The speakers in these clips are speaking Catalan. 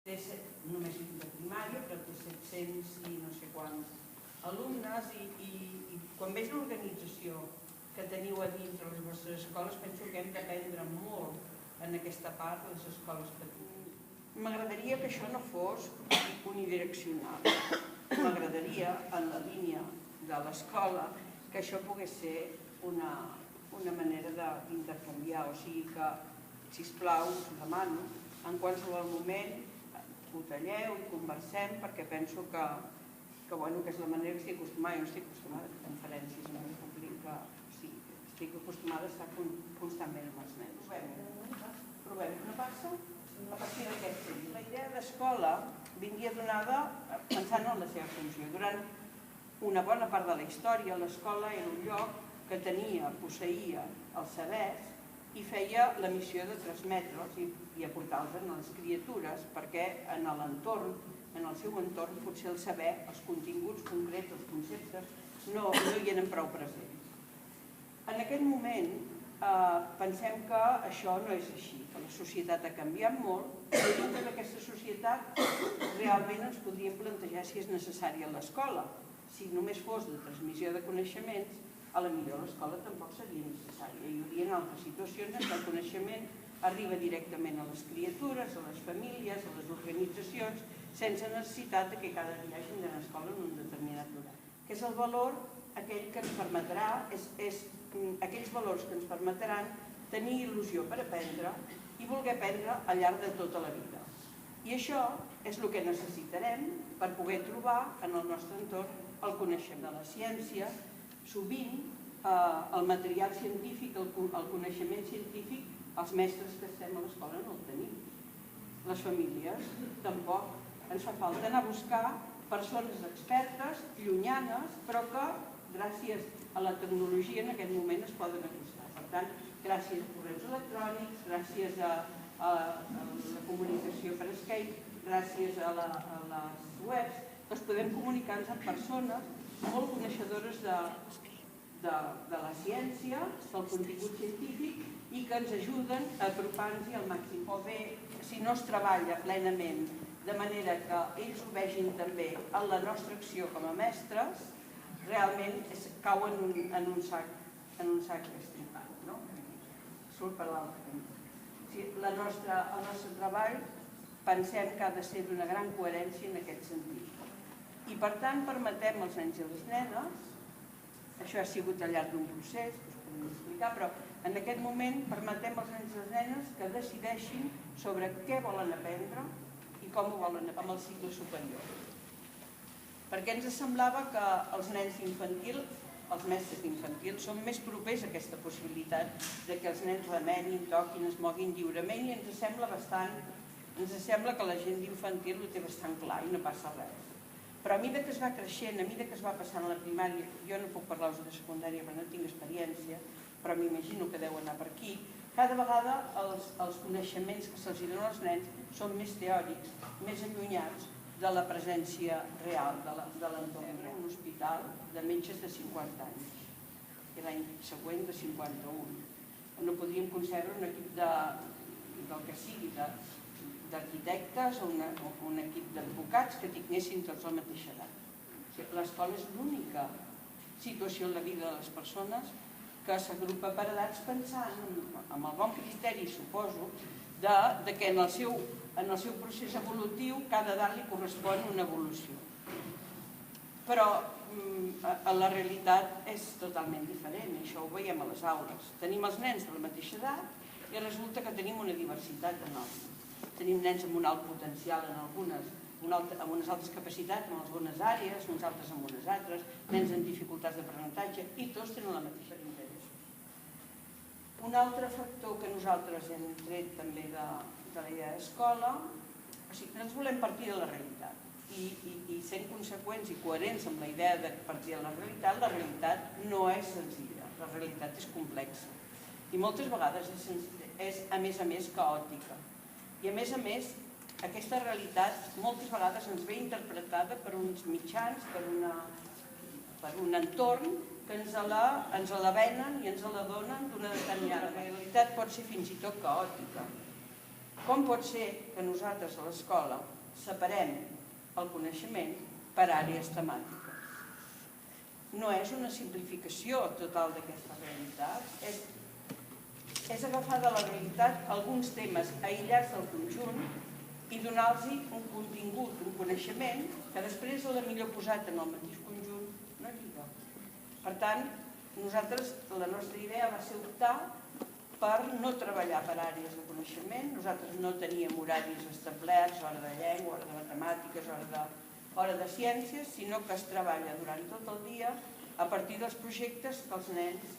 només de primària, però té 700 i no sé quants alumnes, i quan veig l'organització que teniu a dins de les vostres escoles, penso que hem d'aprendre molt en aquesta part de les escoles petites. M'agradaria que això no fos unidireccional. M'agradaria, en la línia de l'escola, que això pogués ser una manera d'intercanviar, o sigui que, sisplau, us demano, en qualsevol moment ho talleu i conversem, perquè penso que és la manera que estic acostumada. Jo no estic acostumada a conferències en el públic, estic acostumada a estar constantment amb els nens. Provem, no passa? A partir d'aquest temps. La idea d'escola vindria donada pensant en la seva funció. Durant una bona part de la història, l'escola era un lloc que posseïa els sabers i feia la missió de transmetre'ls i aportar-los a les criatures, perquè en l'entorn, en el seu entorn, potser el saber, els continguts concrets, els conceptes, no hi eren prou presents. En aquest moment pensem que això no és així, que la societat ha canviat molt i dintre d'aquesta societat realment ens podríem plantejar si és necessària l'escola. Si només fos de transmissió de coneixements, a la millor l'escola tampoc seria necessària. Hi haurien altres situacions en què el coneixement arriba directament a les criatures, a les famílies, a les organitzacions, sense necessitat que cada dia hagin d'anar a l'escola en un determinat horari. Que és el valor aquell que ens permetrà, aquells valors que ens permetran tenir il·lusió per aprendre i voler aprendre al llarg de tota la vida. I això és el que necessitarem per poder trobar en el nostre entorn el coneixement de la ciència. Sovint el material científic, el coneixement científic, els mestres que estem a l'escola no el tenim. Les famílies tampoc. Ens fa falta anar a buscar persones expertes, llunyanes, però que gràcies a la tecnologia en aquest moment es poden acostar. Per tant, gràcies a correus electrònics, gràcies a la comunicació per Skype, gràcies a les webs, ens podem comunicar-nos amb persones molt coneixedores de la ciència, del contingut científic, i que ens ajuden a apropar-nos-hi al màxim. O bé, si no es treballa plenament, de manera que ells ho vegin també en la nostra acció com a mestres, realment cau en un sac estripat. Surt per l'altre. El nostre treball pensem que ha de ser d'una gran coherència en aquest sentit. I per tant permetem als nens i les nenes, això ha sigut al llarg d'un procés, que us podem explicar, però en aquest moment permetem als nens i les nenes que decideixin sobre què volen aprendre i com ho volen amb el cicle superior. Perquè ens semblava que els nens d'infantil, els mestres d'infantil, són més propers a aquesta possibilitat de que els nens remenin, toquin, es moguin lliurement, i ens sembla que la gent d'infantil ho té bastant clar i no passa res. Però a mesura que es va creixent, a mesura que es va passant a la primària, jo no puc parlar-vos de secundària perquè no tinc experiència, però m'imagino que deu anar per aquí, cada vegada els coneixements que se'ls donen als nens són més teòrics, més allunyats de la presència real, de l'entorn. Un hospital de metges de 50 anys, i l'any següent de 51. No podríem concebre un equip del que sigui, d'arquitectes o un equip d'advocats que tinguessin tots la mateixa edat. L'escola és l'única situació en la vida de les persones que s'agrupa per edats pensant, amb el bon criteri, suposo, que en el seu procés evolutiu cada edat li correspon una evolució. Però la realitat és totalment diferent, i això ho veiem a les aules. Tenim els nens de la mateixa edat i resulta que tenim una diversitat enorme. Tenim nens amb un alt potencial amb unes altres capacitats, en algunes àrees, uns altres en unes altres, nens amb dificultats d'aprenentatge, i tots tenen la mateixa interès. Un altre factor que nosaltres hem tret també de la idea d'escola, o sigui, nosaltres volem partir de la realitat, i sent conseqüents i coherents amb la idea de partir de la realitat no és senzilla, la realitat és complexa, i moltes vegades és a més caòtica. I a més, aquesta realitat moltes vegades ens ve interpretada per uns mitjans, per un entorn que ens la venen i ens la donen d'una determinada realitat, pot ser fins i tot caòtica. Com pot ser que nosaltres a l'escola separem el coneixement per àrees temàtiques? No és una simplificació total d'aquesta realitat, és agafar de la realitat alguns temes aïllats del conjunt i donar-los un contingut, un coneixement, que després a la millor posat en el mateix conjunt no lliga. Per tant, la nostra idea va ser optar per no treballar per àrees de coneixement. Nosaltres no teníem horaris establerts, hora de llengua, hora de matemàtiques, hora de ciències, sinó que es treballa durant tot el dia a partir dels projectes que els nens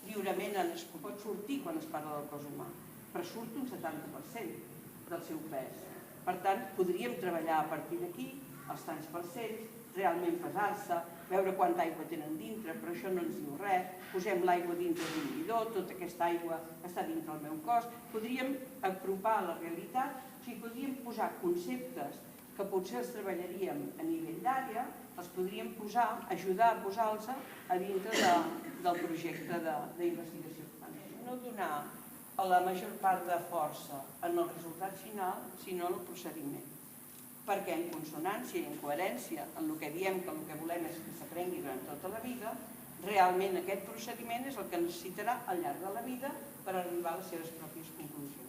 lliurement han escollit. Pot sortir quan es parla del cos humà, però surt un 70% del seu pes. Per tant, podríem treballar a partir d'aquí, els tants percents, realment pesar-se, veure quanta aigua tenen dintre, però això no ens diu res. Posem l'aigua dintre d'un bidó, tota aquesta aigua està dintre el meu cos. Podríem apropar la realitat, o sigui, podríem posar conceptes que potser els treballaríem a nivell d'àrea, els podríem posar, ajudar a posar-los a dintre del projecte d'investigació. No donar a la major part de força en el resultat final, sinó en el procediment. Perquè en consonància i en coherència en el que diem que el que volem és que s'aprengui durant tota la vida, realment aquest procediment és el que necessitarà al llarg de la vida per arribar a les seves pròpies conclusions.